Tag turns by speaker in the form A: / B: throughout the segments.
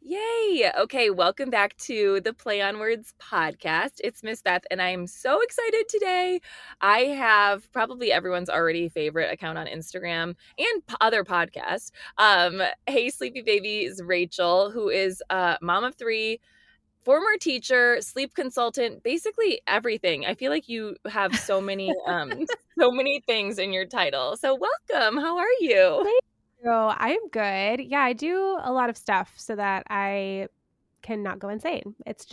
A: Yay! Okay, welcome back to the Play on Words podcast. It's Miss Beth, and I'm so excited today. I have probably everyone's already favorite account on Instagram and other podcasts. Hey, Sleepy Babies, Rachael, who is a mom of three, former teacher, sleep consultant, basically everything. I feel like you have so many things in your title. So welcome. How are you?
B: Thank you. I'm good. Yeah, I do a lot of stuff so that I can not go insane. It's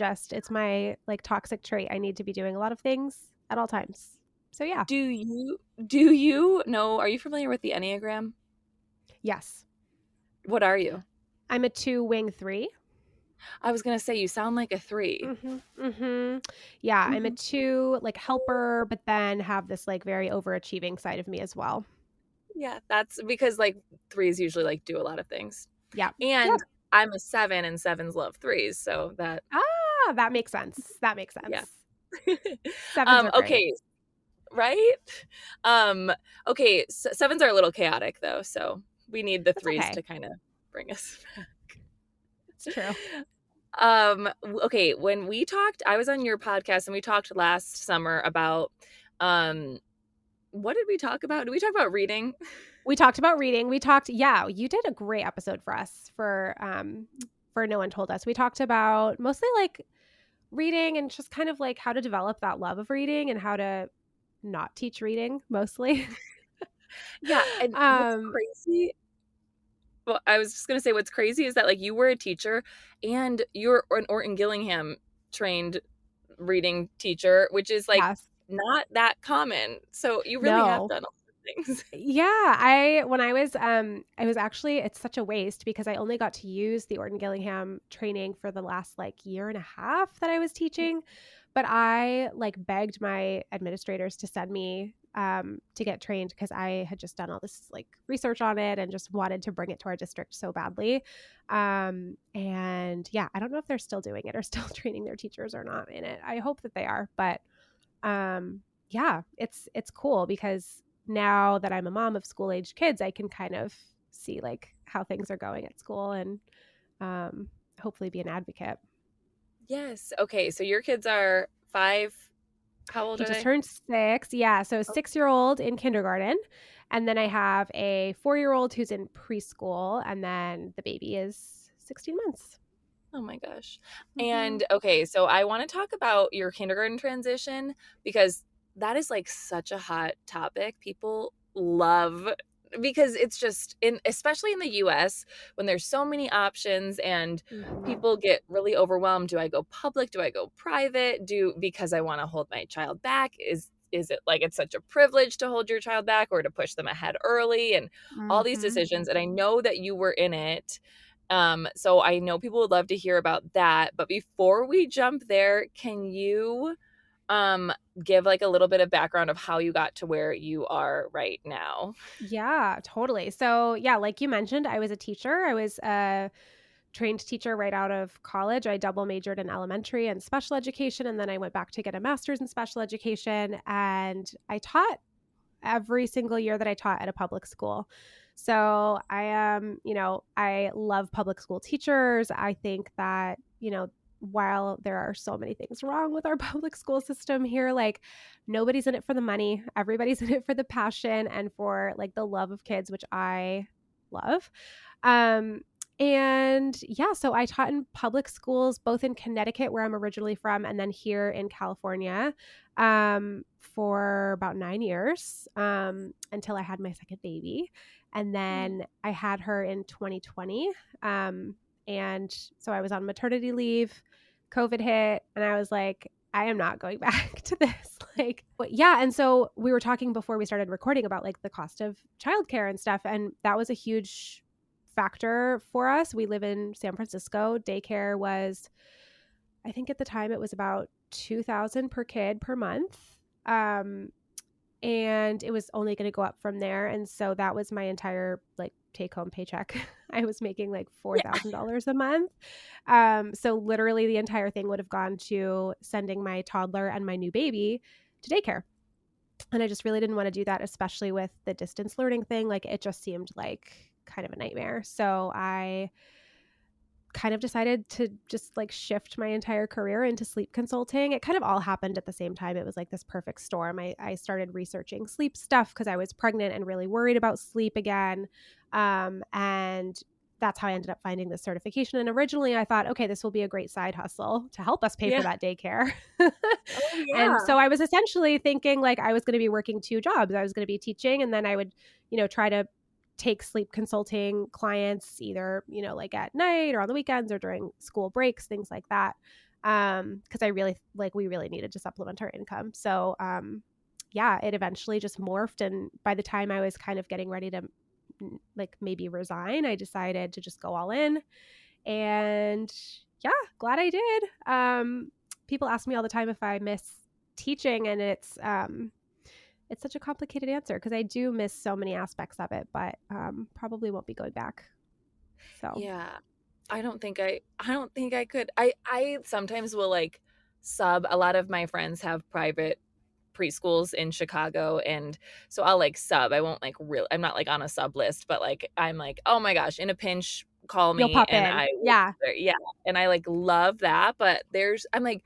B: my like toxic trait. I need to be doing a lot of things at all times. So yeah.
A: Do you know, are you familiar with the Enneagram?
B: Yes.
A: What are you?
B: I'm a 2-wing 3.
A: I was gonna say you sound like a 3.
B: Mhm. Mhm. Yeah, I'm a
A: Mhm.
B: 2 like helper, but then have this like very overachieving side of me as well.
A: Yeah, that's because, like, 3s usually, like, do a lot of things.
B: Yeah.
A: And
B: Yep.
A: I'm a 7, and 7s love 3s, so that
B: That makes sense. That makes
A: yeah.
B: sense. Sevens are great.
A: Okay, right? Um, okay, 7s are a little chaotic, though, so we need the
B: That's
A: 3s
B: okay.
A: to kinda bring us back.
B: It's true.
A: Okay, when we talked I was on your podcast, and we talked last summer about, um what did we talk about? Did we talk about reading?
B: We talked about reading. Yeah, you did a great episode for us for No One Told Us. We talked about mostly like reading and just kind of like how to develop that love of reading and how to not teach reading mostly.
A: Yeah, and what's
B: um
A: crazy well, I was just gonna say what's crazy is that, like, you were a teacher and you're an Orton Gillingham trained reading teacher, which is, like,
B: yes.
A: not that common. So you really have
B: No.
A: done all the things.
B: Yeah, I was actually it's such a waste because I only got to use the Orton Gillingham training for the last like year and a half that I was teaching, but I like begged my administrators to send me to get trained because I had just done all this like research on it and just wanted to bring it to our district so badly. And yeah, I don't know if they're still doing it or still training their teachers or not in it. I hope that they are, but yeah, it's cool because now that I'm a mom of school-aged kids, I can kind of see like how things are going at school and um, hopefully be an advocate.
A: Yes. Okay, so your kids are 5. How old
B: He
A: are
B: just
A: they?
B: turned 6. Yeah, so a
A: Oh
B: 6-year-old in kindergarten, and then I have a 4-year-old who's in preschool, and then the baby is 16 months.
A: oh my gosh.
B: Mhm.
A: And, okay, so I wanna talk about your kindergarten transition because that is, like, such a hot topic. People love because it's just in especially in the US when there's so many options and
B: Mhm.
A: people get really overwhelmed. Do I go public? Do I go private? Do because I wanna hold my child back? Is it like it's such a privilege to hold your child back or to push them ahead early and all these
B: Mhm.
A: decisions, and I know that you were in it. So I know people would love to hear about that, but before we jump there, can you um give like a little bit of background of how you got to where you are right now?
B: Yeah, totally. So, yeah, like you mentioned, I was a teacher. I was a trained teacher right out of college. I double majored in elementary and special education, and then I went back to get a master's in special education. And I taught every single year that I taught at a public school. So I am, I love public school teachers. I think that, while there are so many things wrong with our public school system here, like nobody's in it for the money. Everybody's in it for the passion and for like the love of kids, which I love. Um, and yeah, so I taught in public schools, both in Connecticut, where I'm originally from, and then here in California for about 9 years until I had my second baby. And
A: Yeah.
B: then I had her in 2020. And so I was on maternity leave, COVID hit, and I was like, I am not going back to this. Like, but yeah. And so we were talking before we started recording about like the cost of childcare and stuff. And that was a huge factor for us. We live in San Francisco. Daycare was, I think at the time it was about 2,000 per kid per month. Um, and it was only going to go up from there. And so that was my entire like take home paycheck. I was making like
A: Yeah.
B: $4,000 a month. So literally the entire thing would have gone to sending my toddler and my new baby to daycare. And I just really didn't want to do that, especially with the distance learning thing. Like it just seemed like kind of a nightmare. So I kind of decided to just like shift my entire career into sleep consulting. It kind of all happened at the same time. It was like this perfect storm. I started researching sleep stuff because I was pregnant and really worried about sleep again. And that's how I ended up finding this certification. And originally I thought, okay, this will be a great side hustle to help us pay for
A: Yeah.
B: that daycare.
A: Oh,
B: And
A: yeah.
B: so I was essentially thinking like I was going to be working 2 jobs. I was going to be teaching, and then I would, try to take sleep consulting clients either, like at night or on the weekends or during school breaks, things like that. Because we really needed to supplement our income. So, yeah, it eventually just morphed. And by the time I was kind of getting ready to like maybe resign, I decided to just go all in. And yeah, glad I did. People ask me all the time if I miss teaching, and it's such a complicated answer because I do miss so many aspects of it, but probably won't be going back. So
A: Yeah. I don't think I could. I sometimes will like sub. A lot of my friends have private preschools in Chicago, and so I'll like sub. I won't like real I'm not like on a sub list, but like I'm like, "Oh my gosh, in a pinch, call
B: you'll
A: me,"
B: pop
A: and
B: in.
A: I will
B: Yeah,
A: yeah, and I like love that, but I'm like,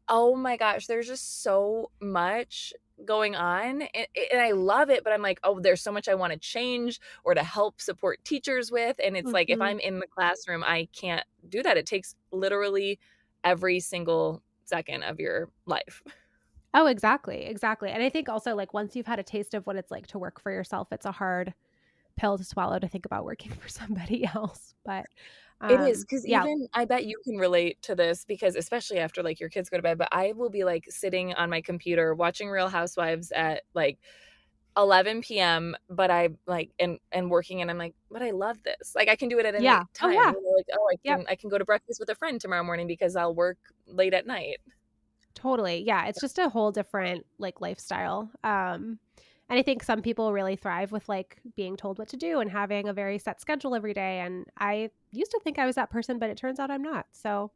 A: "Oh my gosh, there's just so much going on," and I love it, but I'm like, "Oh, there's so much I wanna change or to help support teachers with," and it's like, if
B: hmm
A: I'm in the classroom, I can't do that. It takes literally every single second of your life.
B: Oh, exactly, exactly. And I think also like once you've had a taste of what it's like to work for yourself, it's a hard pill to swallow to think about working for somebody else. But
A: It is, because
B: yeah,
A: even I bet you can relate to this because especially after, like, your kids go to bed, but I will be, like, sitting on my computer watching Real Housewives at, like, 11 p.m., but I like and working, and I'm like, "But I love this." Like, I can do it at
B: yeah.
A: any
B: Oh
A: time,
B: yeah.
A: like, "Oh, I
B: Yep.
A: can I can go to breakfast with a friend tomorrow morning because I'll work late at night."
B: Totally. Yeah, it's just a whole different like lifestyle. And I think some people really thrive with like being told what to do and having a very set schedule every day. And I used to think I was that person, but it turns out I'm not. So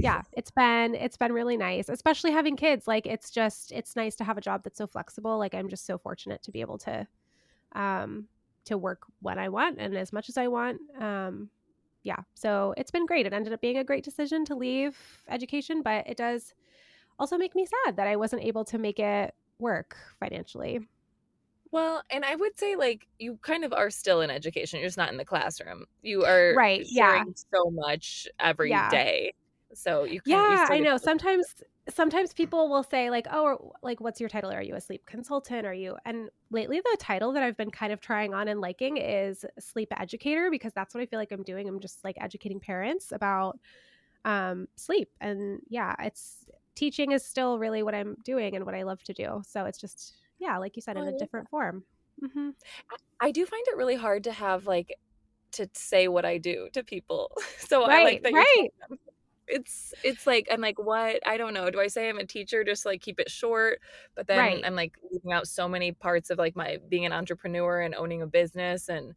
B: yeah, it's been really nice, especially having kids. Like it's nice to have a job that's so flexible. Like I'm just so fortunate to be able to work when I want and as much as I want. Yeah, so it's been great. It ended up being a great decision to leave education, but it does also make me sad that I wasn't able to make it work financially.
A: Well, and I would say, like, you kind of are still in education, you're just not in the classroom. You are
B: Right. Yeah.
A: sharing so much every
B: Yeah.
A: day, so you
B: Yeah,
A: still
B: I
A: get
B: know.
A: to.
B: Sometimes people will say like, "Oh, like what's your title? Are you a sleep consultant? Are you?" And lately the title that I've been kind of trying on and liking is sleep educator because that's what I feel like I'm doing. I'm just like educating parents about sleep. And yeah, it's teaching is still really what I'm doing and what I love to do. So it's just yeah, like you said
A: Oh,
B: in
A: I
B: a
A: love that.
B: different form. Mhm.
A: I do find it really hard to have, like, to say what I do to people. So I like
B: Right,
A: that you're
B: right,
A: telling them. It's like, I'm like, "What?" I don't know. Do I say I'm a teacher just, like, keep it short? But then
B: right,
A: I'm, like, leaving out so many parts of, like, my being an entrepreneur and owning a business, and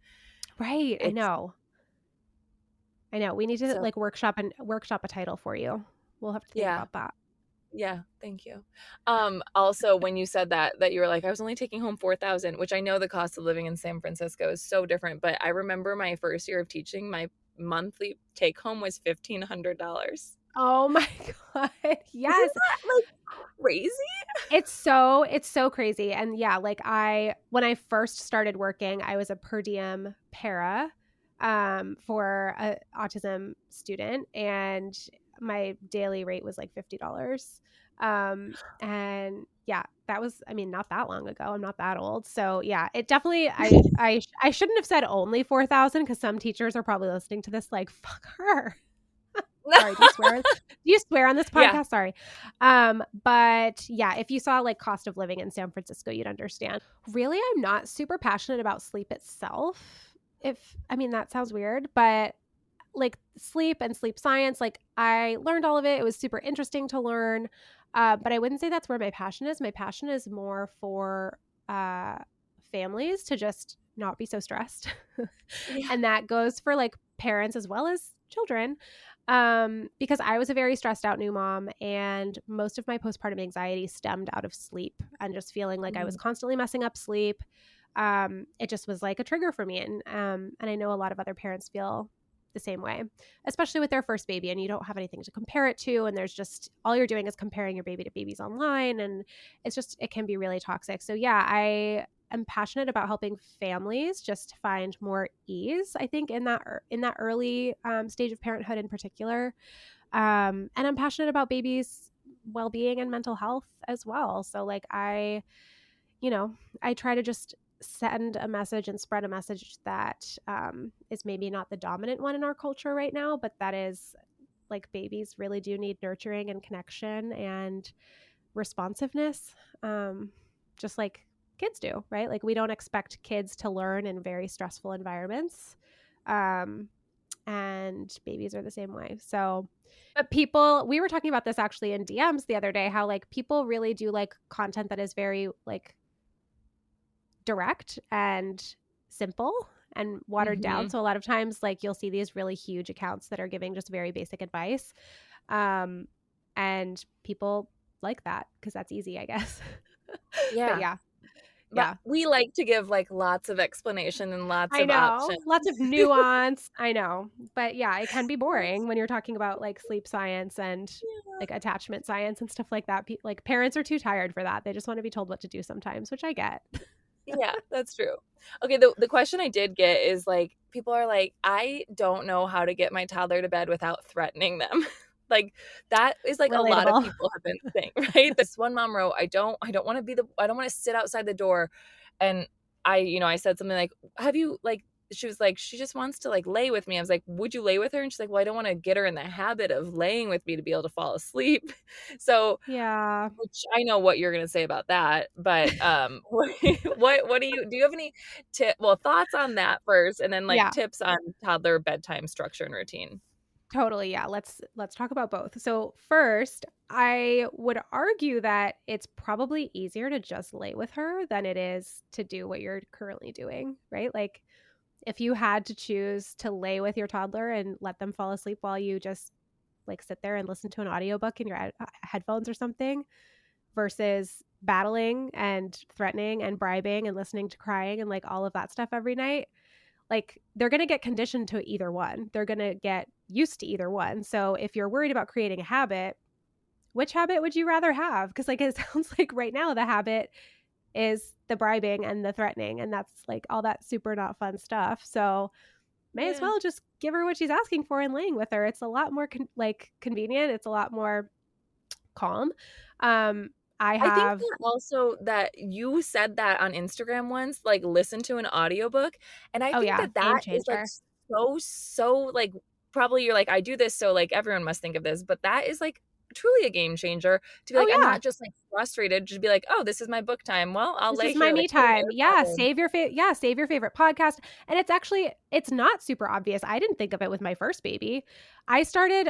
B: right. I
A: it's
B: know. I know. We need to
A: so
B: like workshop a title for you. We'll have to think
A: yeah.
B: about that.
A: Yeah, thank you. Also, when you said that you were like, "I was only taking home 4,000," which I know the cost of living in San Francisco is so different, but I remember my first year of teaching, my monthly take home was $1,500.
B: Oh my god.
A: Isn't
B: Yes.
A: that, like, crazy?
B: It's so crazy. And yeah, like when I first started working, I was a per diem para for a autism student, and my daily rate was like $50. And yeah, that was I mean not that long ago. I'm not that old. So yeah, it definitely I shouldn't have said only 4,000 cuz some teachers are probably listening to this like fuck her. Sorry, do you swear? Do you swear on this
A: Yeah.
B: podcast? Sorry. But yeah, if you saw like cost of living in San Francisco, you'd understand. Really, I'm not super passionate about sleep itself. If I mean that sounds weird, but like sleep and sleep science, like I learned all of it. It was super interesting to learn. But I wouldn't say that's where my passion is. My passion is more for uh families to just not be so stressed.
A: Yeah.
B: And that goes for like parents as well as children. Because I was a very stressed out new mom, and most of my postpartum anxiety stemmed out of sleep and just feeling like I was
A: Mm.
B: constantly messing up sleep. It just was like a trigger for me. And I know a lot of other parents feel the same way, especially with their first baby and you don't have anything to compare it to. And there's just all you're doing is comparing your baby to babies online. And it can be really toxic. So yeah, I'm passionate about helping families just find more ease, I think, in that early stage of parenthood in particular. And I'm passionate about babies' well-being and mental health as well. So like I try to just send a message and spread a message that is maybe not the dominant one in our culture right now, but that is like babies really do need nurturing and connection and responsiveness, just like kids do, right? Like we don't expect kids to learn in very stressful environments. And babies are the same way. So, but we were talking about this actually in DMs the other day, how like people really do like content that is very like direct and simple and watered down.
A: Mhm.
B: So a lot of times like you'll see these really huge accounts that are giving just very basic advice. And people like that because that's easy, I guess. But
A: Yeah.
B: yeah,
A: But
B: yeah.
A: we like to give, like, lots of explanation and lots
B: I
A: of
B: know.
A: options.
B: Lots of nuance. I know. But yeah, it can be boring when you're talking about like sleep science and like
A: Yeah.
B: attachment science and stuff like that. Like parents are too tired for that. They just want to be told what to do sometimes, which I get.
A: Yeah, that's true. Okay, the question I did get is, like, people are like, "I don't know how to get my toddler to bed without threatening them." Like, that is, like, a lot of
B: Relatable.
A: people have been saying, right? This one mom wrote, I don't wanna sit outside the door," and I said something like, "Have you, like," she was like, "She just wants to, like, lay with me." I was like, "Would you lay with her?" And she's like, "Well, I don't wanna get her in the habit of laying with me to be able to fall asleep." So,
B: Yeah.
A: which I know what you're gonna say about that, but, what do you have any thoughts on that first, and then, like,
B: Yeah.
A: tips on toddler bedtime structure and routine?
B: Totally. Yeah. Let's talk about both. So first, I would argue that it's probably easier to just lay with her than it is to do what you're currently doing, right? Like if you had to choose to lay with your toddler and let them fall asleep while you just like sit there and listen to an audiobook in your headphones or something versus battling and threatening and bribing and listening to crying and like all of that stuff every night, like they're going to get conditioned to either one. They're going to get used to either one. So if you're worried about creating a habit, which habit would you rather have? Because like it sounds like right now the habit is the bribing and the threatening, and that's like all that super not fun stuff. So may as
A: Yeah.
B: well just give her what she's asking for and laying with her. It's a lot more convenient. It's a lot more calm. Um, I
A: I think
B: have
A: that also that you said that on Instagram once, like, listen to an audiobook, and I
B: oh
A: think
B: yeah,
A: that
B: game
A: that is, like,
B: changer.
A: so, like, probably you're like, "I do this, so, like, everyone must think of this," but that is, like, truly a game changer to be
B: Oh
A: like, I'm
B: yeah,
A: not just, like, frustrated, just be like, "Oh, this is my book time. Well, I'll
B: this
A: lay
B: is my
A: here,
B: me
A: like, put an
B: time. Yeah,
A: AirPod in."
B: save your favorite podcast. And it's not super obvious. I didn't think of it with my first baby. I started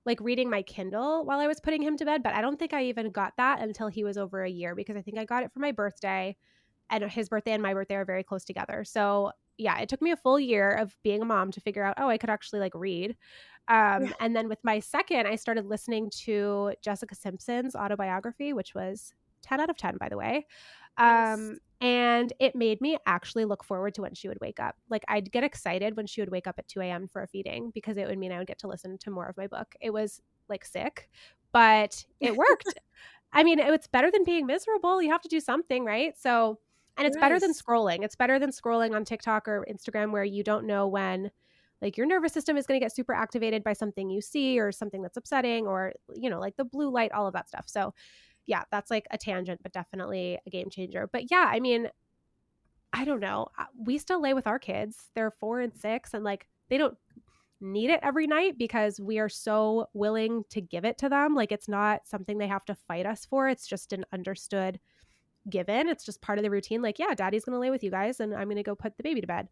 B: like reading my Kindle while I was putting him to bed, but I don't think I even got that until he was over a year because I think I got it for my birthday and his birthday and my birthday are very close together. So, yeah, it took me a full year of being a mom to figure out, oh, I could actually like read. And then with my second, I started listening to Jessica Simpson's autobiography, which was 10 out of 10, by the way.
A: Nice.
B: And it made me actually look forward to when she would wake up. Like I'd get excited when she would wake up at 2 a.m. for a feeding because it would mean I would get to listen to more of my book. It was like sick, but it worked. I mean, it's better than being miserable. You have to do something, right? So, and it's better than
A: Yes.
B: scrolling. It's better than scrolling on TikTok or Instagram where you don't know when like your nervous system is going to get super activated by something you see or something that's upsetting or like the blue light, all of that stuff. So, yeah, that's like a tangent, but definitely a game changer. But yeah, I mean, I don't know. We still lay with our kids. They're 4 and 6 and like they don't need it every night because we are so willing to give it to them. Like it's not something they have to fight us for. It's just an understood given. It's just part of the routine. Like, yeah, daddy's going to lay with you guys and I'm going to go put the baby to bed.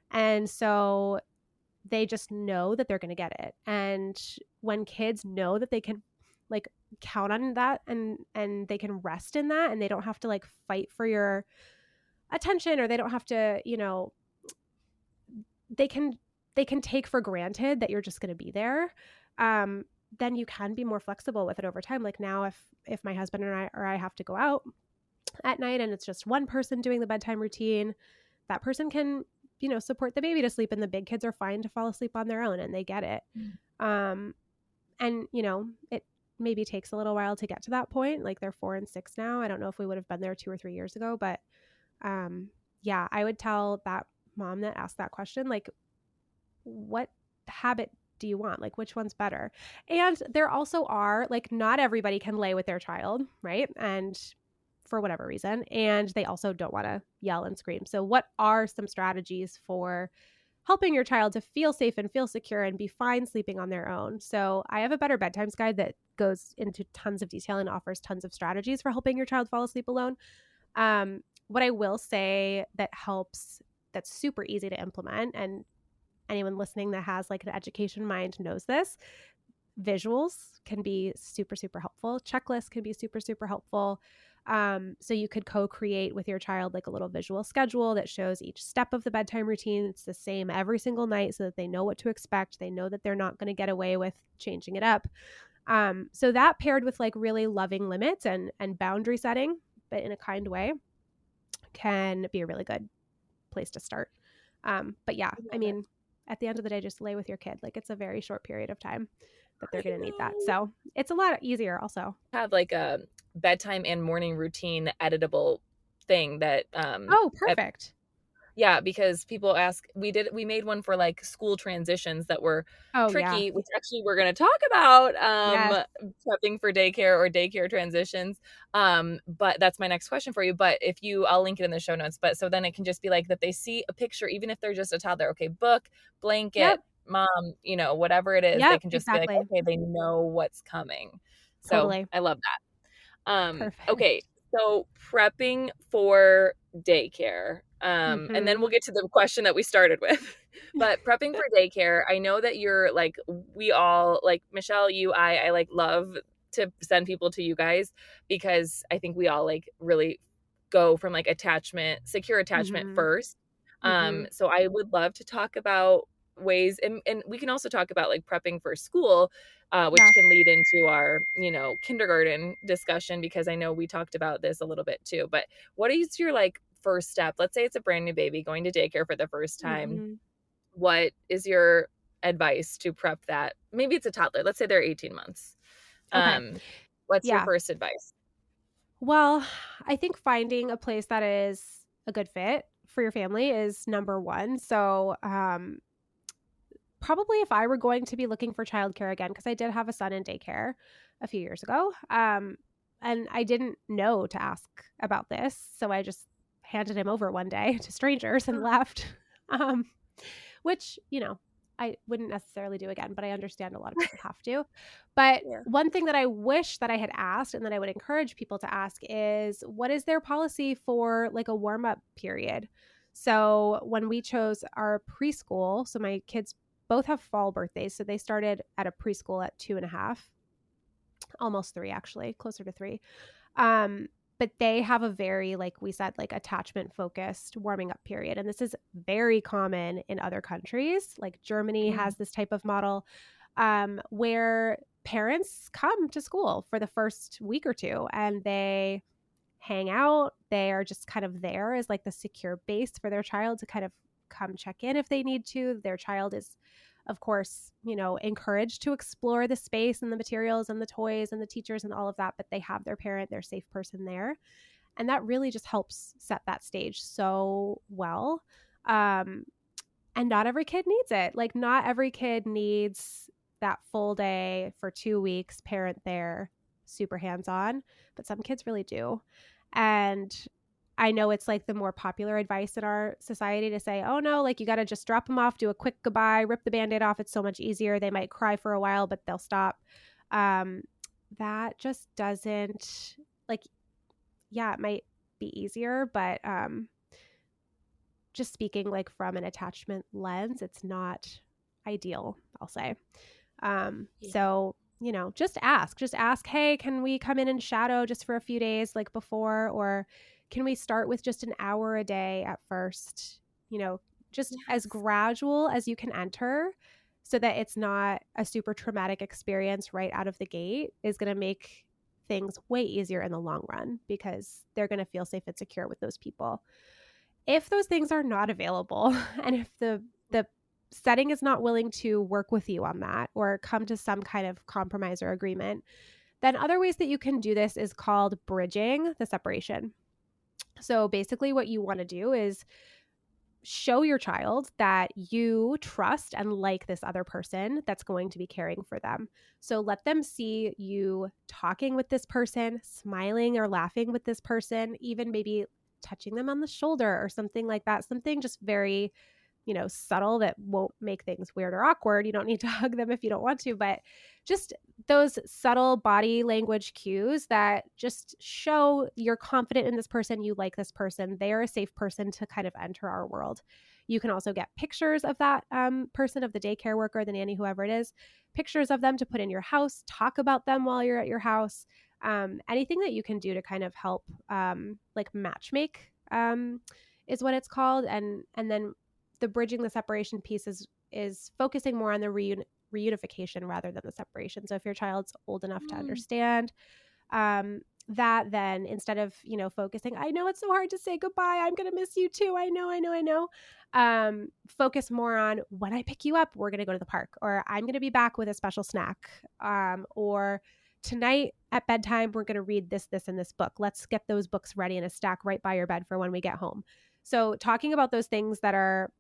B: And so they just know that they're going to get it. And when kids know that they can like count on that and they can rest in that and they don't have to like fight for your attention or they don't have to, they can take for granted that you're just going to be there. Um, then you can be more flexible with it over time. Like now if my husband and I have to go out at night and it's just one person doing the bedtime routine, that person can support the baby to sleep, and the big kids are fine to fall asleep on their own and they get it. And it maybe takes a little while to get to that point. Like they're 4 and 6 now. I don't know if we would have been there 2 or 3 years ago, but yeah, I would tell that mom that asked that question, like, what habit do you want? Like, which one's better? And there also are, like, not everybody can lay with their child, right? And for whatever reason, and they also don't want to yell and scream. So what are some strategies for helping your child to feel safe and feel secure and be fine sleeping on their own? So I have a Better Bedtimes guide that goes into tons of detail and offers tons of strategies for helping your child fall asleep alone. What I will say that helps, that's super easy to implement, and anyone listening that has like an education mind knows this, visuals can be super, super helpful. Checklists can be super, super helpful. So you could co-create with your child like a little visual schedule that shows each step of the bedtime routine. It's the same every single night so that they know what to expect. They know that they're not going to get away with changing it up. So that paired with like really loving limits and boundary setting, but in a kind way, can be a really good place to start. But yeah, I mean, at the end of the day, just lay with your kid. Like it's a very short period of time that they're going to need that. So it's a lot easier also.
A: Have like a bedtime and morning routine editable thing that
B: Oh, perfect.
A: yeah, because people ask, we made one for like school transitions that were
B: Oh, yeah.
A: tricky, which actually we're going to talk about
B: Yes.
A: prepping for daycare or daycare transitions. But that's my next question for you. But I'll link it in the show notes. But so then it can just be like that they see a picture, even if they're just a toddler, okay, book, blanket,
B: Yep.
A: mom, whatever it is, they
B: Yep.
A: can just be like,
B: Exactly.
A: okay, they know what's coming. So
B: Totally.
A: I love that. Okay,
B: Perfect.
A: so prepping for daycare. And then
B: Mm-hmm.
A: we'll get to the question that we started with. But prepping for daycare, I know that you're like, we all, like Michelle, I like love to send people to you guys because I think we all like really go from like secure attachment
B: Mm-hmm.
A: first.
B: Mm-hmm.
A: So I would love to talk about ways, and we can also talk about like prepping for school, which
B: Yeah.
A: can lead into our, kindergarten discussion, because I know we talked about this a little bit too. But what is your like first step? Let's say it's a brand new baby going to daycare for the first time.
B: Mm-hmm.
A: What is your advice to prep that? Maybe it's a toddler. Let's say they're 18 months.
B: Okay.
A: Um, what's your
B: Yeah.
A: first advice?
B: Well, I think finding a place that is a good fit for your family is number one. So, probably if I were going to be looking for childcare again, because I did have a son in daycare a few years ago, and I didn't know to ask about this, so I just handed him over one day to strangers and left, um, which I wouldn't necessarily do again, but I understand a lot of people have to. But
A: Yeah.
B: one thing that I wish that I had asked and that I would encourage people to ask is, what is their policy for like a warm up period? So when we chose our preschool, so my kids both have fall birthdays. So they started at a preschool at 2.5, almost 3, actually, closer to 3. But they have a very, like we said, like attachment focused warming up period. And this is very common in other countries. Like Germany
A: Mm.
B: has this type of model, where parents come to school for the first week or two and they hang out. They are just kind of there as like the secure base for their child to kind of come check in if they need to. Their child is, of course, encouraged to explore the space and the materials and the toys and the teachers and all of that, but they have their parent, their safe person there. And that really just helps set that stage so well. And not every kid needs it. Like, not every kid needs that full day for 2 weeks, parent there, super hands on, but some kids really do. And I know it's like the more popular advice in our society to say, oh no, like you got to just drop them off, do a quick goodbye, rip the band aid off. It's so much easier. They might cry for a while, but they'll stop. Um, that just doesn't, like, yeah, it might be easier, but just speaking like from an attachment lens, it's not ideal, I'll say.
A: Yeah.
B: So, just ask, hey, can we come in and shadow just for a few days like before? Or can we start with just an hour a day at first? Just as
A: Yes.
B: gradual as you can enter so that it's not a super traumatic experience right out of the gate is going to make things way easier in the long run because they're going to feel safe and secure with those people. if those things are not available and if the setting is not willing to work with you on that or come to some kind of compromise or agreement, then other ways that you can do this is called bridging the separation. So basically what you want to do is show your child that you trust and like this other person that's going to be caring for them. So let them see you talking with this person, smiling or laughing with this person, even maybe touching them on the shoulder or something like that. Something just very, subtle that won't make things weird or awkward. You don't need to hug them if you don't want to, but just those subtle body language cues that just show you're confident in this person, you like this person, they're a safe person to kind of enter our world. You can also get pictures of that person, of the daycare worker, the nanny, whoever it is, pictures of them to put in your house, talk about them while you're at your house. Anything that you can do to kind of help like matchmake is what it's called. And then the bridging the separation piece is focusing more on the reunification rather than the separation. So if your child's old enough to understand that, then instead of, focusing, I know it's so hard to say goodbye, I'm going to miss you too, I know. Focus more on, when I pick you up, we're going to go to the park, or I'm going to be back with a special snack, or tonight at bedtime, we're going to read this, and this book. Let's get those books ready in a stack right by your bed for when we get home. So talking about those things that are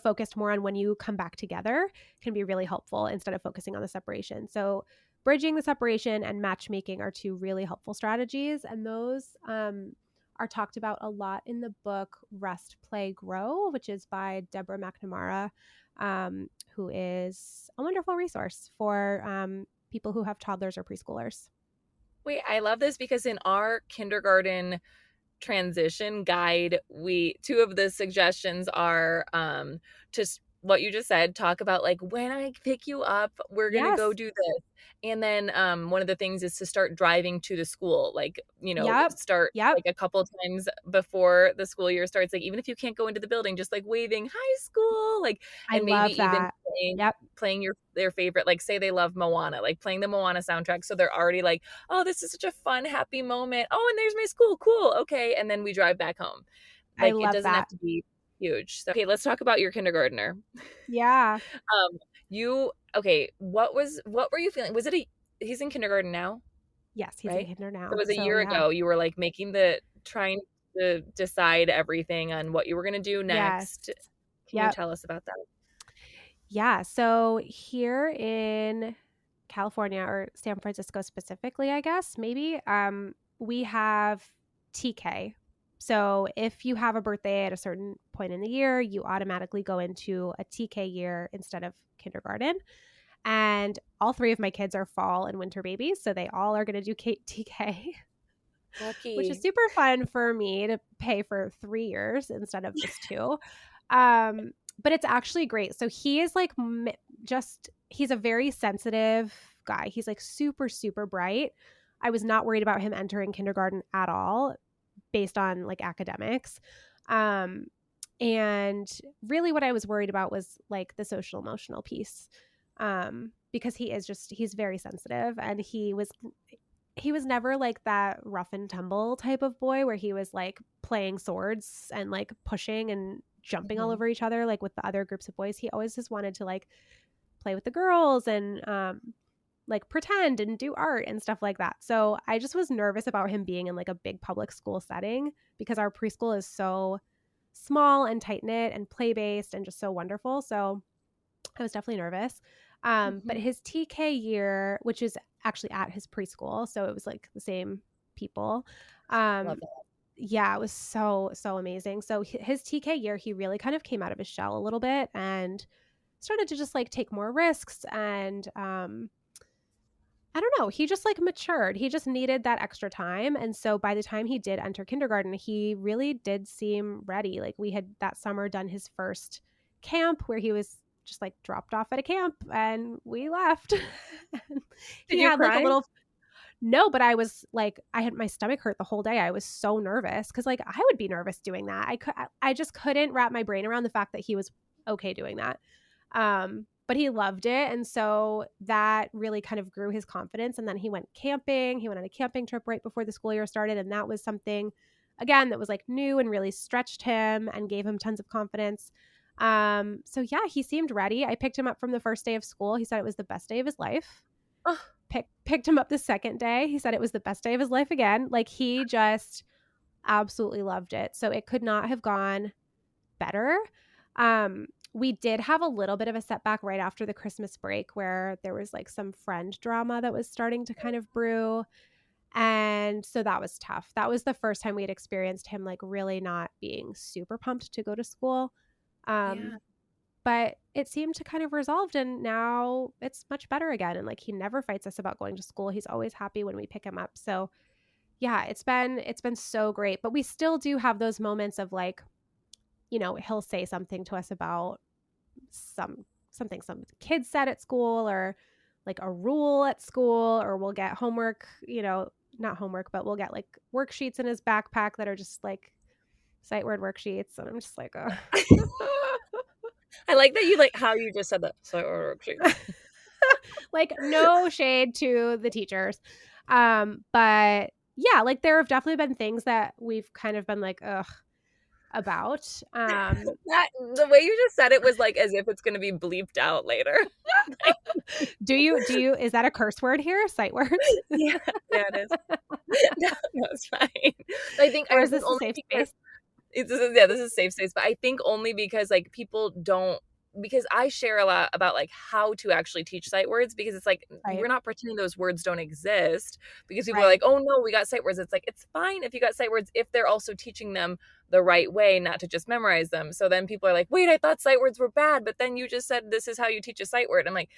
B: focused more on when you come back together can be really helpful instead of focusing on the separation. So bridging the separation and matchmaking are two really helpful strategies. And those are talked about a lot in the book Rest, Play, Grow, which is by Deborah McNamara, who is a wonderful resource for people who have toddlers or preschoolers.
A: Wait, I love this because in our kindergarten transition guide, two of the suggestions are just what you just said, talk about like, when I pick you up, we're gonna go
B: Yes.
A: do this. And then one of the things is to start driving to the school, like,
B: Yep.
A: start
B: Yep.
A: like a couple times before the school year starts, like even if you can't go into the building, just like waving hi school, like,
B: I
A: and maybe
B: love
A: even
B: that. Yep.
A: playing their favorite, like say they love Moana, like playing the Moana soundtrack, so they're already like, oh, this is such a fun, happy moment. Oh, and there's my school. Cool. Okay. And then we drive back home.
B: I
A: Like, it
B: love
A: doesn't have
B: that.
A: to be huge. So, okay, let's talk about your kindergartner.
B: Yeah.
A: What were you feeling? He's in kindergarten now,
B: Yes, he's in
A: right?
B: kinder
A: So it
B: now.
A: was a
B: So
A: year
B: yeah.
A: ago, you were like trying to decide everything on what you were going to do
B: Yes.
A: next. Can you
B: Yep.
A: tell us about that?
B: Yeah. So here in California, or San Francisco specifically, I guess, maybe, we have TK. So if you have a birthday at a certain point in the year, you automatically go into a TK year instead of kindergarten. And all three of my kids are fall and winter babies. So they all are going to do TK, which is
A: Lucky.
B: super fun for me to pay for 3 years instead of just 2. But it's actually great. So he is like he's a very sensitive guy. He's like super, super bright. I was not worried about him entering kindergarten at all based on like academics. And really what I was worried about was like the social emotional piece. Because he's very sensitive, and he was never like that rough and tumble type of boy where he was like playing swords and like pushing and jumping all
A: Mhm.
B: over each other like with the other groups of boys. He always just wanted to like play with the girls and like pretend and do art and stuff like that. So I just was nervous about him being in like a big public school setting because our preschool is so small and tight knit and play based and just so wonderful. So I was definitely nervous. But
A: Mhm.
B: his TK year, which is actually at his preschool, so it was like the same people.
A: Love
B: Um,
A: that.
B: yeah, it was so, so amazing. So his TK year, he really kind of came out of his shell a little bit and started to just like take more risks. And I don't know, he just like matured. He just needed that extra time. And so by the time he did enter kindergarten, he really did seem ready. Like we had that summer done his first camp where he was just like dropped off at a camp and we left.
A: Did
B: He
A: you
B: had like a
A: cry?
B: little no, but I was like, I had my stomach hurt the whole day. I was so nervous because like I would be nervous doing that. I just couldn't wrap my brain around the fact that he was okay doing that. But he loved it, and so that really kind of grew his confidence. And then he went camping. He went on a camping trip right before the school year started, and that was something again, that was like new and really stretched him and gave him tons of confidence. So yeah, he seemed ready. I picked him up from the first day of school. He said it was the best day of his life.
A: Oh,
B: Picked him up the second day. He said it was the best day of his life again. Like he just absolutely loved it. So it could not have gone better. We did have a little bit of a setback right after the Christmas break where there was like some friend drama that was starting to kind of brew. And so that was tough. That was the first time we had experienced him like really not being super pumped to go to school.
A: yeah.
B: But it seemed to kind of resolved and now it's much better again. And like he never fights us about going to school. He's always happy when we pick him up. So yeah, it's been so great. But we still do have those moments of like, he'll say something to us about something some kids said at school or like a rule at school, or we'll get homework, not homework, but we'll get like worksheets in his backpack that are just like sight word worksheets. And I'm just like, oh.
A: I like that you like how you just said that. So
B: Like no shade to the teachers. But yeah, like there have definitely been things that we've kind of been like, ugh, about.
A: that the way you just said it was like as if it's gonna be bleeped out later. Like,
B: Do you, is that a curse word here? Sight words?
A: yeah, yeah, it is. No, no, it's fine. I think
B: Or is this a
A: only
B: safe
A: because
B: space?
A: this is safe space, but I think only because like people don't because I share a lot about like how to actually teach sight words because it's like
B: Right.
A: we're not pretending those words don't exist because people are
B: Right.
A: like, oh no, we got sight words. It's like it's fine if you got sight words if they're also teaching them the right way, not to just memorize them. So then people are like, wait, I thought sight words were bad, but then you just said this is how you teach a sight word. I'm like,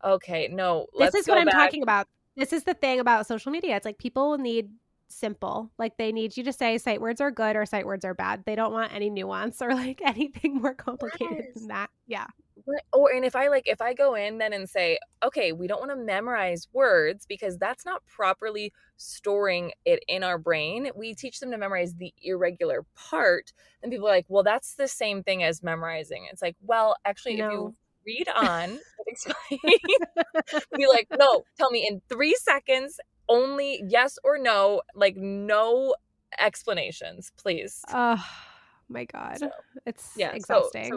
A: okay, no,
B: This
A: let's
B: is what
A: go
B: I'm
A: back.
B: talking about. This is the thing about social media. It's like people need simple. Like they need you to say sight words are good or sight words are bad. They don't want any nuance or like anything more complicated than
A: Yes.
B: that. Yeah.
A: And if I go in then and say, okay, we don't want to memorize words because that's not properly storing it in our brain. We teach them to memorize the irregular part. And people are like, well, that's the same thing as memorizing. It's like, well, actually, if you
B: No.
A: read on, it explains. Be like, no, tell me in 3 seconds, only yes or no, like no explanations, please.
B: Oh my
A: So
B: God. It's
A: yeah,
B: exhausting.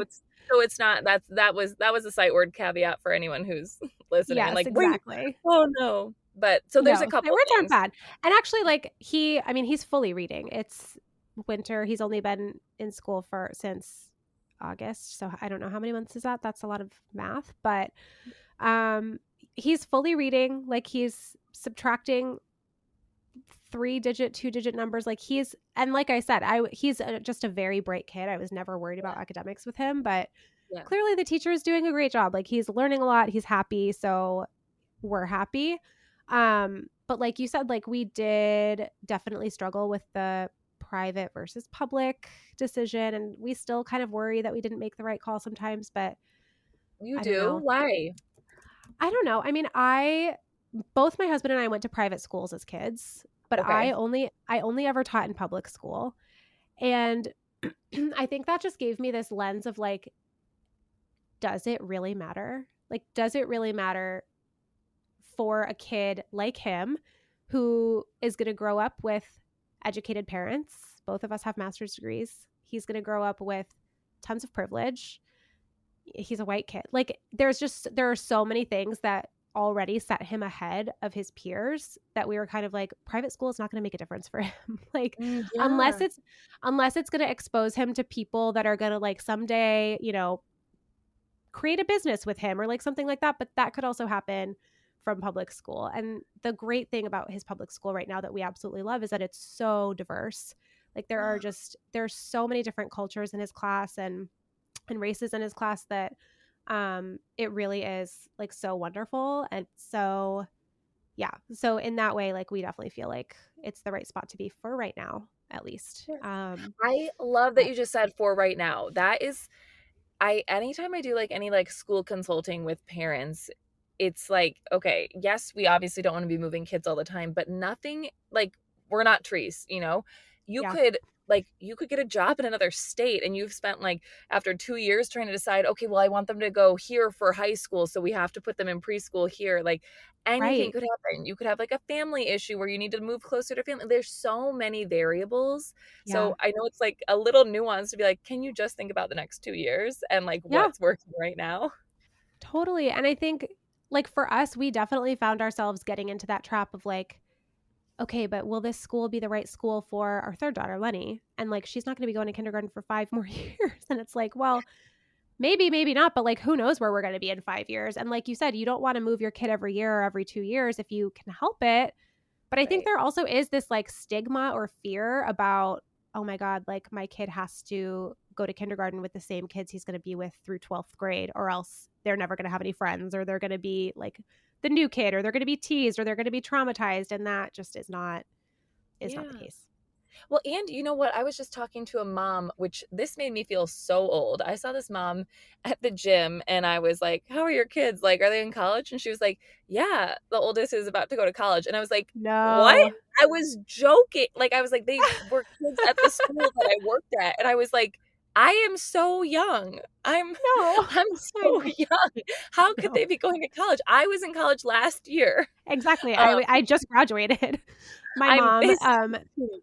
A: it's not that was a sight word caveat for anyone who's listening and
B: Yes,
A: like, "Wait,
B: exactly.
A: oh no." But so there's a
B: No, sight
A: couple
B: words aren't
A: things.
B: bad. And actually, like he's fully reading. It's winter. He's only been in school since August. So I don't know how many months is that. That's a lot of math, but he's fully reading. Like he's subtracting 3-digit, 2-digit numbers. Like and like I said, he's just a very bright kid. I was never worried about academics with him, but
A: Yeah.
B: clearly the teacher is doing a great job. Like he's learning a lot. He's happy. So we're happy. But like you said, like we did definitely struggle with the private versus public decision. And we still kind of worry that we didn't make the right call sometimes, but
A: You
B: I don't
A: do?
B: know.
A: Why?
B: I don't know. I mean, both my husband and I went to private schools as kids, but
A: Okay.
B: I only ever taught in public school. And I think that just gave me this lens of like, does it really matter? Like, does it really matter for a kid like him who is going to grow up with educated parents? Both of us have master's degrees. He's going to grow up with tons of privilege. He's a white kid. Like there are so many things that already set him ahead of his peers that we were kind of like, private school is not going to make a difference for him. Like
A: Yeah.
B: unless it's going to expose him to people that are going to like someday, create a business with him or like something like that. But that could also happen from public school. And the great thing about his public school right now that we absolutely love is that it's so diverse. Like there's so many different cultures in his class and races in his class that it really is like so wonderful. And so yeah, so in that way, like we definitely feel like it's the right spot to be for right now, at least.
A: I love that
B: But
A: you just said for right now. That is I anytime I do like any like school consulting with parents, it's like, okay, yes, we obviously don't want to be moving kids all the time, but nothing like we're not trees, you know? You
B: yeah,
A: could like you could get a job in another state and you've spent like after 2 years trying to decide, okay, well, I want them to go here for high school, so we have to put them in preschool here. Like anything
B: Right.
A: could happen. You could have like a family issue where you need to move closer to family. There's so many variables.
B: Yeah.
A: So I know it's like a little nuance to be like, can you just think about the next 2 years and like
B: Yeah,
A: what's working right now?
B: totally. And I think like for us, we definitely found ourselves getting into that trap of like, okay, but will this school be the right school for our third daughter, Lenny? And like, she's not going to be going to kindergarten for 5 more years. And it's like, well, maybe, maybe not, but like, who knows where we're going to be in 5 years? And like you said, you don't want to move your kid every year or every 2 years if you can help it. But I think
A: Right.
B: there also is this like stigma or fear about, oh my God, like my kid has to go to kindergarten with the same kids he's going to be with through 12th grade, or else they're never going to have any friends, or they're going to be like the new kid, or they're going to be teased, or they're going to be traumatized. And that just is not the
A: Yeah.
B: case.
A: Well, and you know what? I was just talking to a mom, which this made me feel so old. I saw this mom at the gym and I was like, how are your kids? Like, are they in college? And she was like, yeah, the oldest is about to go to college. And I was like, what?
B: No.
A: I was joking. Like, I was like, they were kids at the school that I worked at. And I was like, I am so young. I'm
B: No.
A: I'm
B: I
A: so
B: know.
A: young. How could
B: No.
A: they be going to college? I was in college last year.
B: Exactly.
A: Um,
B: I just graduated. My
A: I'm
B: mom,
A: basically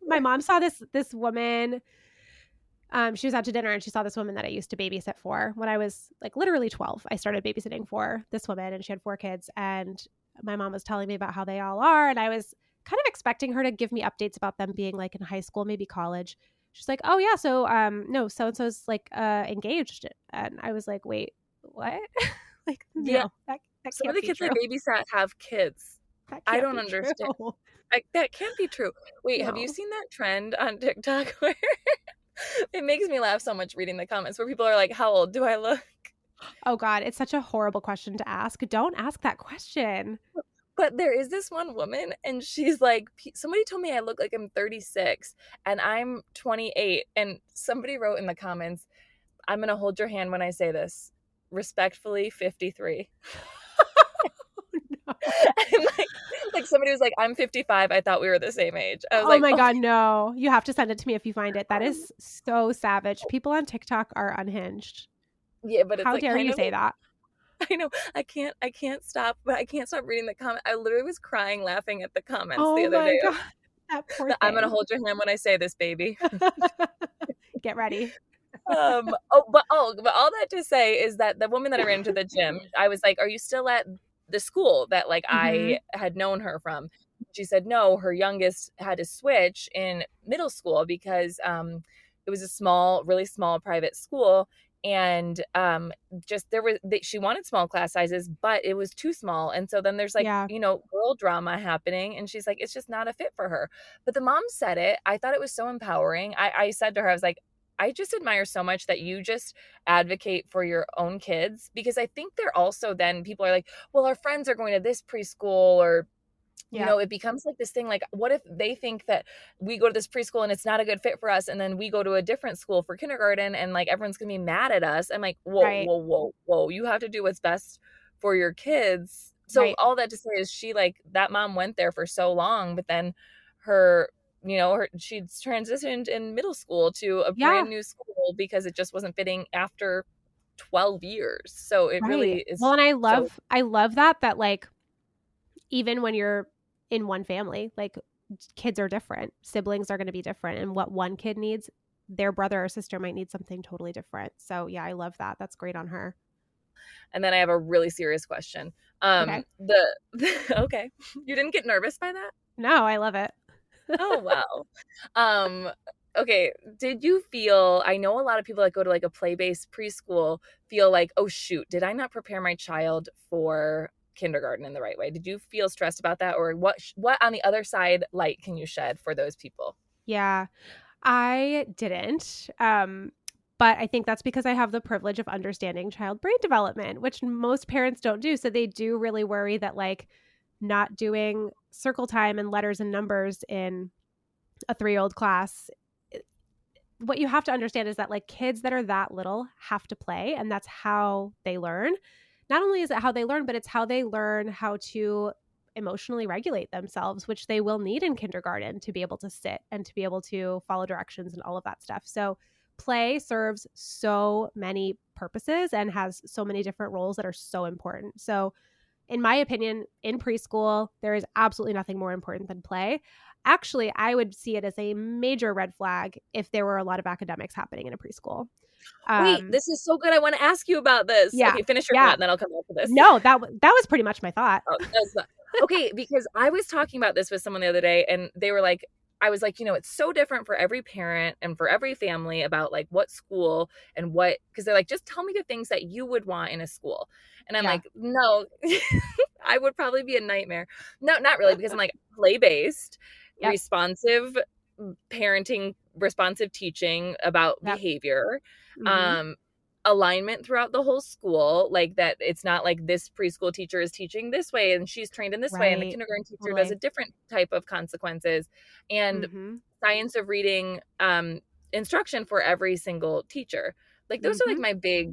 B: my mom saw this woman. She was out to dinner and she saw this woman that I used to babysit for when I was like literally 12. I started babysitting for this woman and she had 4 kids. And my mom was telling me about how they all are. And I was kind of expecting her to give me updates about them being like in high school, maybe college. She's like, oh yeah, so no, so and so's like engaged. And I was like, wait, what? Like,
A: yeah.
B: no, that
A: Some of
B: can't
A: the
B: be
A: kids I
B: true.
A: babysat have kids.
B: That
A: I
B: can't
A: don't
B: be true.
A: understand. That can't be true. Wait, have you
B: No.
A: seen that trend on TikTok where it makes me laugh so much reading the comments where people are like, "How old do I look?"
B: Oh God, it's such a horrible question to ask. Don't ask that question.
A: But there is this one woman and she's like, somebody told me I look like I'm 36 and I'm 28 and somebody wrote in the comments, "I'm going to hold your hand when I say this. Respectfully, 53."
B: No.
A: And like somebody was like, "I'm 55. I thought we were the same age." I was
B: Oh
A: like,
B: my
A: "Okay."
B: God, no. You have to send it to me if you find it. That is so savage. People on TikTok are unhinged.
A: Yeah, but it's
B: How
A: like
B: dare
A: kind
B: you
A: of
B: say that?
A: I know. I can't stop, but I can't stop reading the comment. I literally was crying laughing at the comments the
B: Oh
A: other
B: my
A: day
B: God.
A: of
B: That poor
A: the "I'm gonna
B: thing.
A: hold your hand when I say this, baby."
B: Get ready.
A: But all that to say is that the woman that I ran into the gym, I was like, "Are you still at the school that like
B: Hmm.
A: I had known her from?" She said, "No, her youngest had to switch in middle school because it was a small, really small private school." And just there was she wanted small class sizes, but it was too small. And so then there's like,
B: Yeah.
A: girl drama happening. And she's like, it's just not a fit for her. But the mom said it. I thought it was so empowering. I said to her, I was like, I just admire so much that you just advocate for your own kids, because I think they're also then people are like, well, our friends are going to this preschool, or
B: Yeah.
A: it becomes like this thing like, what if they think that we go to this preschool and it's not a good fit for us, and then we go to a different school for kindergarten and like everyone's gonna be mad at us. I'm like, whoa,
B: Right.
A: whoa, whoa, whoa, you have to do what's best for your kids. So
B: Right.
A: all that to say is she like that mom went there for so long, but then her she'd transitioned in middle school to a
B: Yeah.
A: brand new school because it just wasn't fitting after 12 years. So it
B: Right.
A: really
B: Well,
A: is
B: and
A: so
B: I love that like even when you're in one family, like kids are different. Siblings are going to be different. And what one kid needs, their brother or sister might need something totally different. So, yeah, I love that. That's great on her.
A: And then I have a really serious question.
B: Okay.
A: Okay. You didn't get nervous by that?
B: No, I love it.
A: Oh, wow. Um, okay. Did you feel, I know a lot of people that go to like a play-based preschool feel like, oh shoot, did I not prepare my child for kindergarten in the right way? Did you feel stressed about that, or what on the other side light can you shed for those people?
B: Yeah, I didn't. But I think that's because I have the privilege of understanding child brain development, which most parents don't do. So they do really worry that like not doing circle time and letters and numbers in a 3-year-old class, what you have to understand is that like kids that are that little have to play, and that's how they learn. Not only is it how they learn, but it's how they learn how to emotionally regulate themselves, which they will need in kindergarten to be able to sit and to be able to follow directions and all of that stuff. So play serves so many purposes and has so many different roles that are so important. So in my opinion, in preschool, there is absolutely nothing more important than play. Actually, I would see it as a major red flag if there were a lot of academics happening in a preschool.
A: Wait, this is so good. I want to ask you about this.
B: Yeah,
A: Okay, finish your
B: yeah.
A: thought, and then I'll come back to this.
B: No, that was pretty much my thought.
A: Oh, that was not okay, because I was talking about this with someone the other day, and they were like, I was like, it's so different for every parent and for every family about like what school and what, because they're like, just tell me the things that you would want in a school. And I'm
B: Yeah.
A: like, no, I would probably be a nightmare. No, not really, because I'm like play-based,
B: Yep.
A: responsive parenting, responsive teaching about
B: Yep.
A: behavior,
B: Mm-hmm.
A: alignment throughout the whole school, like that it's not like this preschool teacher is teaching this way and she's trained in this way and the
B: Right.
A: kindergarten teacher does
B: Totally.
A: a different type of consequences, and
B: Mm-hmm.
A: science of reading instruction for every single teacher. Like those are like
B: Mm-hmm.
A: my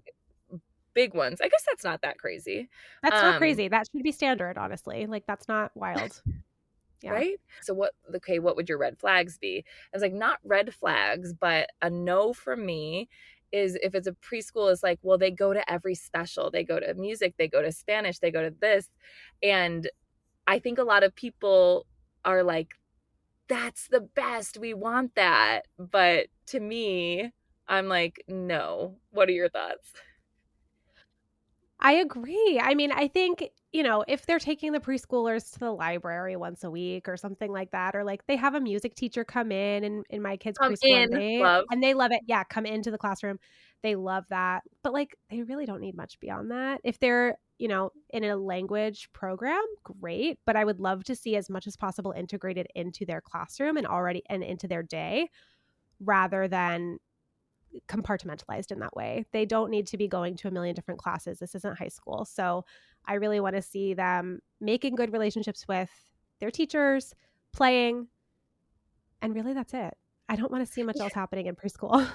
A: big ones. I guess that's not that crazy.
B: That's not
A: um
B: crazy. That should be standard, honestly. Like that's not wild. Yeah.
A: right? So what would your red flags be? I was like, not red flags, but a no from me is if it's a preschool is like, well, they go to every special. They go to music, they go to Spanish, they go to this. And I think a lot of people are like, that's the best. We want that. But to me, I'm like, no. What are your thoughts?
B: I agree. I mean, I think, if they're taking the preschoolers to the library once a week or something like that, or like they have a music teacher come in my kids'
A: Come
B: preschool
A: in, love.
B: and they love it. Yeah, come into the classroom. They love that. But like they really don't need much beyond that. If they're, in a language program, great. But I would love to see as much as possible integrated into their classroom and into their day rather than compartmentalized in that way. They don't need to be going to a million different classes. This isn't high school. So I really want to see them making good relationships with their teachers, playing, and really that's it. I don't want to see much else happening in preschool.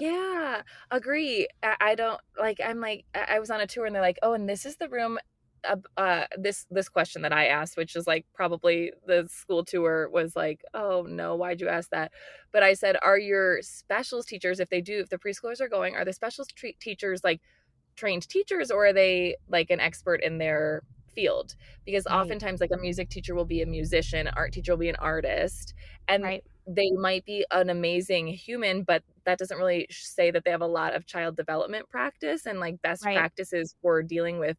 A: Yeah, agree. I don't like. I'm like, I was on a tour and they're like, oh, and this is the room. This question that I asked, which is like probably the school tour was like, oh no, why'd you ask that? But I said, are your specials teachers, if the preschoolers are going, are the specials teachers like trained teachers, or are they like an expert in their field? Because
B: Right.
A: oftentimes like a music teacher will be a musician, art teacher will be an artist, and
B: Right.
A: they might be an amazing human, but that doesn't really say that they have a lot of child development practice and like best
B: Right.
A: practices for dealing with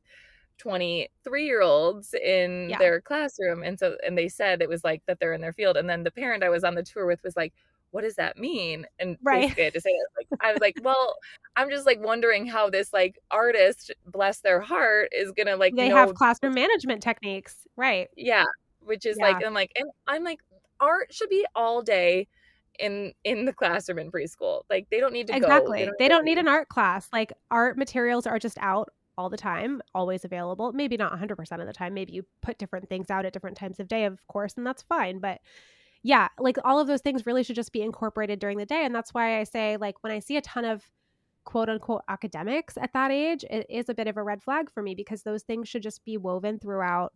A: 23-year-olds in
B: Yeah.
A: their classroom. And they said it was like that they're in their field. And then the parent I was on the tour with was like, what does that mean? And
B: Right.
A: basically I had to say it like, I was like, well, I'm just like wondering how this like artist, bless their heart, is gonna like
B: They have
A: know.
B: classroom management techniques. Right.
A: Yeah, which is like,
B: Yeah.
A: I'm like art should be all day in the classroom in preschool. Like they don't need to go. They don't
B: Exactly. They
A: need to
B: don't need
A: leave.
B: an art class. Like art materials are just out all the time, always available. Maybe not 100% of the time. Maybe you put different things out at different times of day, of course, and that's fine. But yeah, like all of those things really should just be incorporated during the day. And that's why I say, like, when I see a ton of quote unquote academics at that age, it is a bit of a red flag for me because those things should just be woven throughout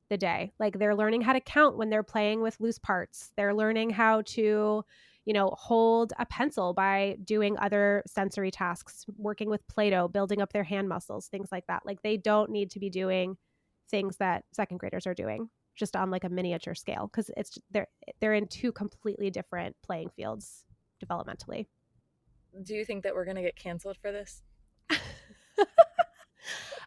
B: the day. Like they're learning how to count when they're playing with loose parts. They're learning how to, hold a pencil by doing other sensory tasks, working with Play-Doh, building up their hand muscles, things like that. Like they don't need to be doing things that second graders are doing just on like a miniature scale because they're in two completely different playing fields developmentally.
A: Do you think that we're gonna get canceled for this?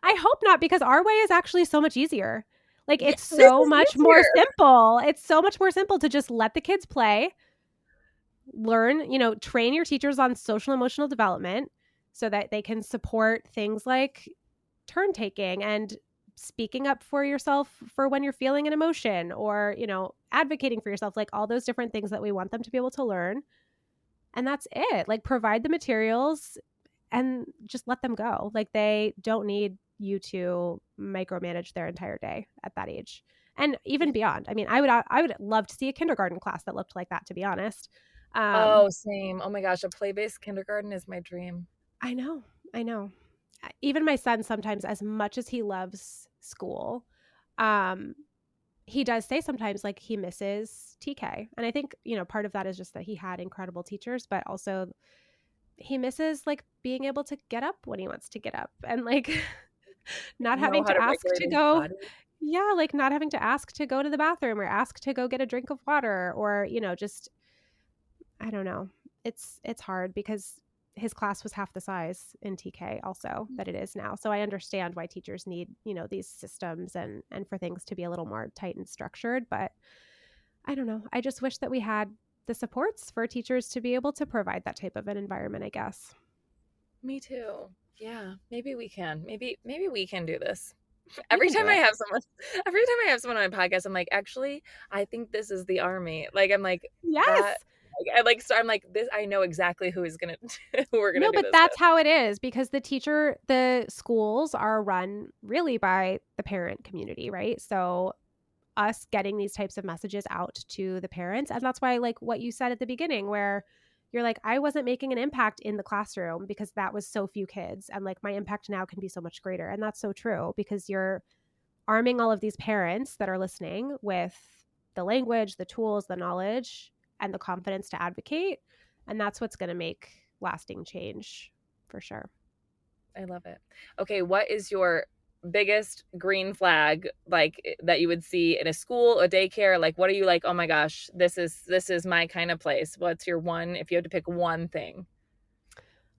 B: I hope not because our way is actually so much easier. Like
A: Yeah,
B: it's
A: this
B: so
A: is
B: much more
A: easier.
B: simple. It's so much more simple to just let the kids play, learn, train your teachers on social emotional development so that they can support things like turn taking and speaking up for yourself for when you're feeling an emotion or, advocating for yourself, like all those different things that we want them to be able to learn. And that's it. Like provide the materials and just let them go. Like they don't need you to micromanage their entire day at that age. And even beyond. I mean, I would love to see a kindergarten class that looked like that, to be honest.
A: Oh, same. Oh my gosh, a play-based kindergarten is my dream.
B: I know. I know. Even my son sometimes, as much as he loves school, um, he does say sometimes like he misses TK. And I think, part of that is just that he had incredible teachers, but also he misses like being able to get up when he wants to get up and like not
A: Know
B: having
A: how
B: to
A: to
B: ask
A: regulate
B: to
A: his
B: go.
A: body.
B: Yeah, like not having to ask to go to the bathroom or ask to go get a drink of water or, just I don't know. It's hard because his class was half the size in TK also that it is now. So I understand why teachers need, these systems and for things to be a little more tight and structured, but I don't know. I just wish that we had the supports for teachers to be able to provide that type of an environment, I guess.
A: Me too. Yeah, maybe we can. Maybe we can do this.
B: We
A: Every
B: can do
A: time I
B: it.
A: have someone every time I have someone on my podcast, I'm like, "Actually, I think this is the army." Like, I'm like, that
B: Yes.
A: like, I like so I'm like, "This I know exactly who is gonna who we're gonna
B: No,
A: do
B: but
A: this with."
B: that's how it is because the schools are run really by the parent community, right? So us getting these types of messages out to the parents. And that's why, like what you said at the beginning, where you're like, I wasn't making an impact in the classroom because that was so few kids. And like my impact now can be so much greater. And that's so true because you're arming all of these parents that are listening with the language, the tools, the knowledge, and the confidence to advocate. And that's what's going to make lasting change for sure.
A: I love it. Okay, what is your biggest green flag like that you would see in a school, a daycare? Like what are you like, "Oh my gosh, this is my kind of place." What's your one if you had to pick one thing?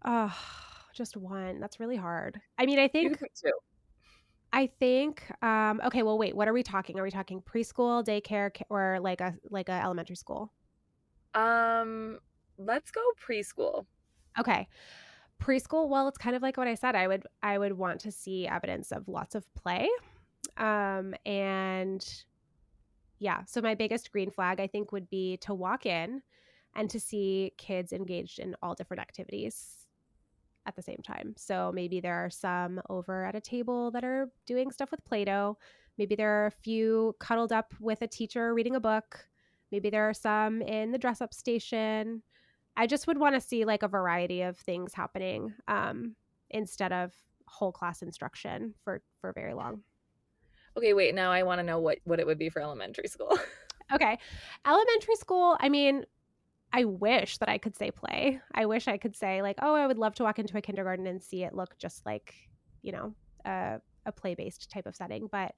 B: Oh, just one. That's really hard. I mean, I
A: You can
B: think
A: pick two.
B: okay, well wait, what are we talking? Are we talking preschool, daycare, or like a elementary school?
A: Um, let's go preschool.
B: Okay. Preschool, well, it's kind of like what I said. I would want to see evidence of lots of play. And yeah, so my biggest green flag I think would be to walk in and to see kids engaged in all different activities at the same time. So maybe there are some over at a table that are doing stuff with Play-Doh. Maybe there are a few cuddled up with a teacher reading a book. Maybe there are some in the dress up station. I just would want to see like a variety of things happening instead of whole class instruction for very long.
A: Okay, wait, now I want to know what it would be for elementary school.
B: Okay. Elementary school, I mean, I wish that I could say play. I wish I could say like, oh, I would love to walk into a kindergarten and see it look just like, you know, a play-based type of setting. But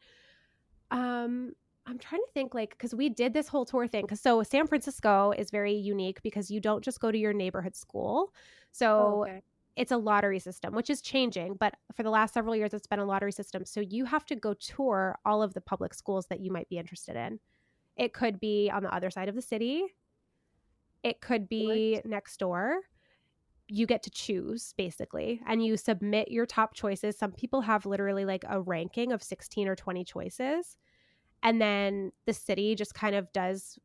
B: I'm trying to think like because we did this whole tour thing. Because so San Francisco is very unique because you don't just go to your neighborhood school.
A: Oh,
B: So
A: okay.
B: it's a lottery system, which is changing. But for the last several years, it's been a lottery system. So you have to go tour all of the public schools that you might be interested in. It could be on the other side of the city. It could
A: What?
B: be next door. You get to choose basically, and you submit your top choices. Some people have literally like a ranking of 16 or 20 choices. And then the city just kind of does,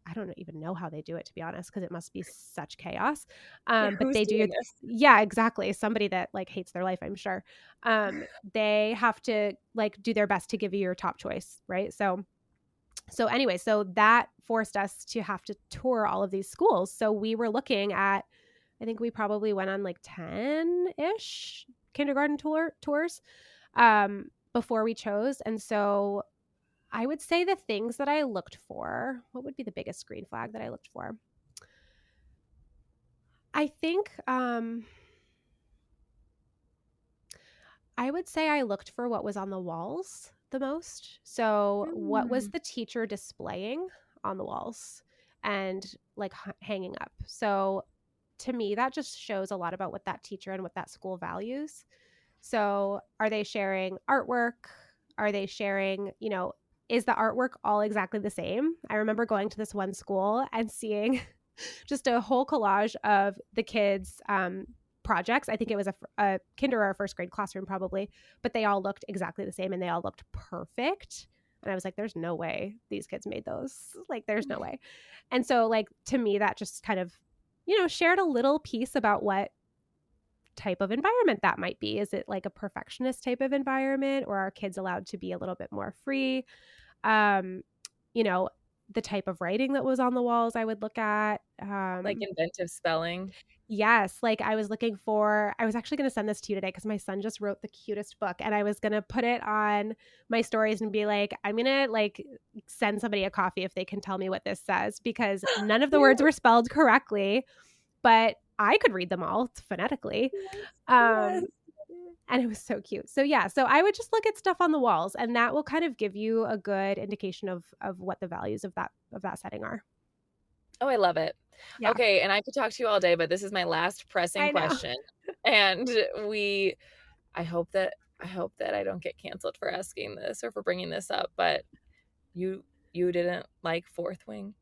B: I don't even know how they do it, to be honest, because it must be such chaos.
A: Yeah,
B: But
A: who's
B: they do,
A: doing this?
B: yeah, exactly. Somebody that like hates their life, I'm sure. They have to like do their best to give you your top choice, right? So anyway, so that forced us to have to tour all of these schools. So we were looking at, I think we probably went on like 10-ish kindergarten tours before we chose. And so I would say the things that I looked for, what would be the biggest green flag that I looked for? I think I would say I looked for what was on the walls the most. So, what was
A: Hmm.
B: the teacher displaying on the walls and like hanging up? So, to me, that just shows a lot about what that teacher and what that school values. So, are they sharing artwork? Are they sharing, is the artwork all exactly the same? I remember going to this one school and seeing just a whole collage of the kids' projects. I think it was a kinder or a first grade classroom, probably, but they all looked exactly the same and they all looked perfect. And I was like, there's no way these kids made those. Like, there's no way. And so, like, to me, that just kind of, shared a little piece about what type of environment that might be. Is it like a perfectionist type of environment, or are kids allowed to be a little bit more free? Um, you know, the type of writing that was on the walls I would look at.
A: Like inventive spelling.
B: Yes, like I was looking for, I was actually going to send this to you today because my son just wrote the cutest book and I was going to put it on my stories and be like, I'm going to like send somebody a coffee if they can tell me what this says, because none of the words were spelled correctly, but I could read them all phonetically.
A: Yes.
B: And it was so cute. So yeah, so I would just look at stuff on the walls, and that will kind of give you a good indication of what the values of that setting are.
A: Oh, I love it.
B: Yeah.
A: Okay, and I could talk to you all day, but this is my last pressing
B: I know.
A: question. And I hope that I don't get canceled for asking this or for bringing this up, but you didn't like Fourth Wing?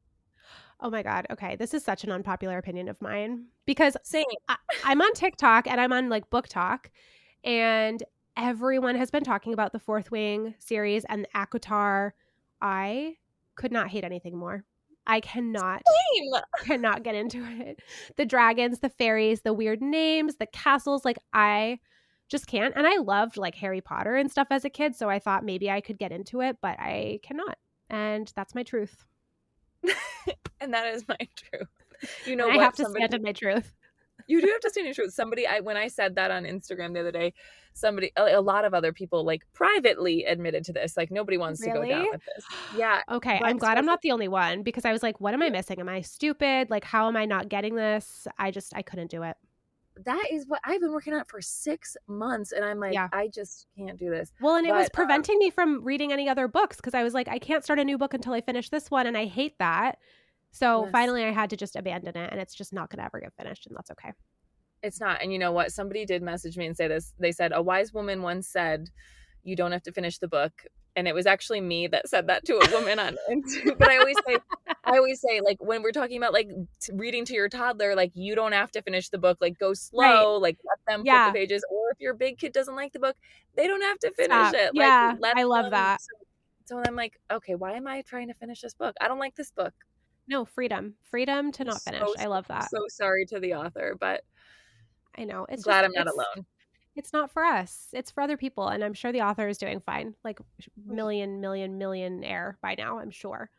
B: Oh my God. Okay. This is such an unpopular opinion of mine, because
A: Same.
B: I'm on TikTok and I'm on like Book Talk, and everyone has been talking about the Fourth Wing series and the ACOTAR. I could not hate anything more. I cannot get into it. The dragons, the fairies, the weird names, the castles, like I just can't. And I loved like Harry Potter and stuff as a kid, so I thought maybe I could get into it, but I cannot. And that's my truth.
A: And that is my truth. You know
B: And I
A: what?
B: have to stand in my truth.
A: You do have to stand in your truth. When I said that on Instagram the other day, a lot of other people like privately admitted to this. Like nobody wants to go down
B: Really?
A: with this. Yeah.
B: Okay, I'm glad I'm not the only one, because I was like, what am I missing? Am I stupid? Like, how am I not getting this? I couldn't do it.
A: That is what I've been working on for 6 months, and I'm like,
B: Yeah.
A: I just can't do this.
B: Well, and it was
A: But
B: preventing me from reading any other books, because I was like, I can't start a new book until I finish this one, and I hate that. So
A: yes,
B: finally I had to just abandon it, and it's just not going to ever get finished, and that's okay.
A: it's not. And you know what? Somebody did message me and say this. They said, a wise woman once said, you don't have to finish the book. And it was actually me that said that to a woman on Instagram. But I always say, like, when we're talking about like reading to your toddler, like you don't have to finish the book. Like go slow,
B: Right.
A: like let them flip
B: Yeah.
A: the pages. Or if your big kid doesn't like the book, they don't have to finish
B: Stop.
A: it.
B: Yeah.
A: Like let
B: I love
A: them.
B: that.
A: So I'm like, okay, why am I trying to finish this book? I don't like this book.
B: No, freedom to not finish. I love that.
A: So sorry to the author, but
B: I know.
A: I'm glad I'm not alone.
B: It's not for us. It's for other people. And I'm sure the author is doing fine. Like millionaire by now, I'm sure.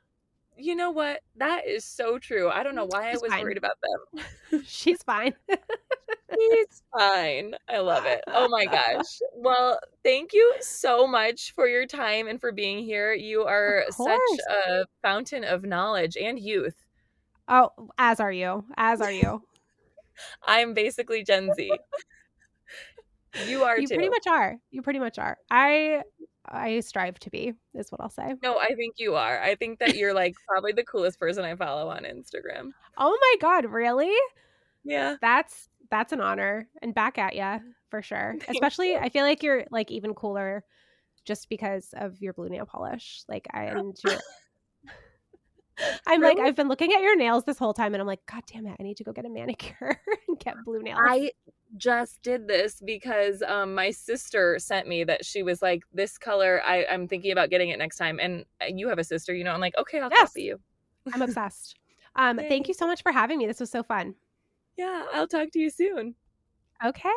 A: You know what? That is so true. I don't know why
B: She's
A: I was
B: fine.
A: worried about them.
B: She's fine.
A: He's fine. I love it. Oh my gosh. Well, thank you so much for your time and for being here. You are
B: Of
A: such
B: course.
A: a fountain of knowledge and youth.
B: Oh, as are you. As are you.
A: I'm basically Gen Z. You are
B: You
A: too.
B: pretty much are. You pretty much are. I strive to be, is what I'll say.
A: No, I think you are. I think that you're like probably the coolest person I follow on Instagram.
B: Oh my God, really?
A: Yeah.
B: That's an honor, and back at ya for sure.
A: Thank
B: Especially,
A: you.
B: I feel like you're like even cooler just because of your blue nail polish. Like I'm
A: Really?
B: like, I've been looking at your nails this whole time, and I'm like, God damn it, I need to go get a manicure and get blue nails.
A: I just did this because my sister sent me that she was like, this color, I'm thinking about getting it next time. And you have a sister, you know, I'm like, okay, I'll
B: Yes,
A: copy you.
B: I'm obsessed. Thank you so much for having me. This was so fun.
A: Yeah, I'll talk to you soon.
B: Okay.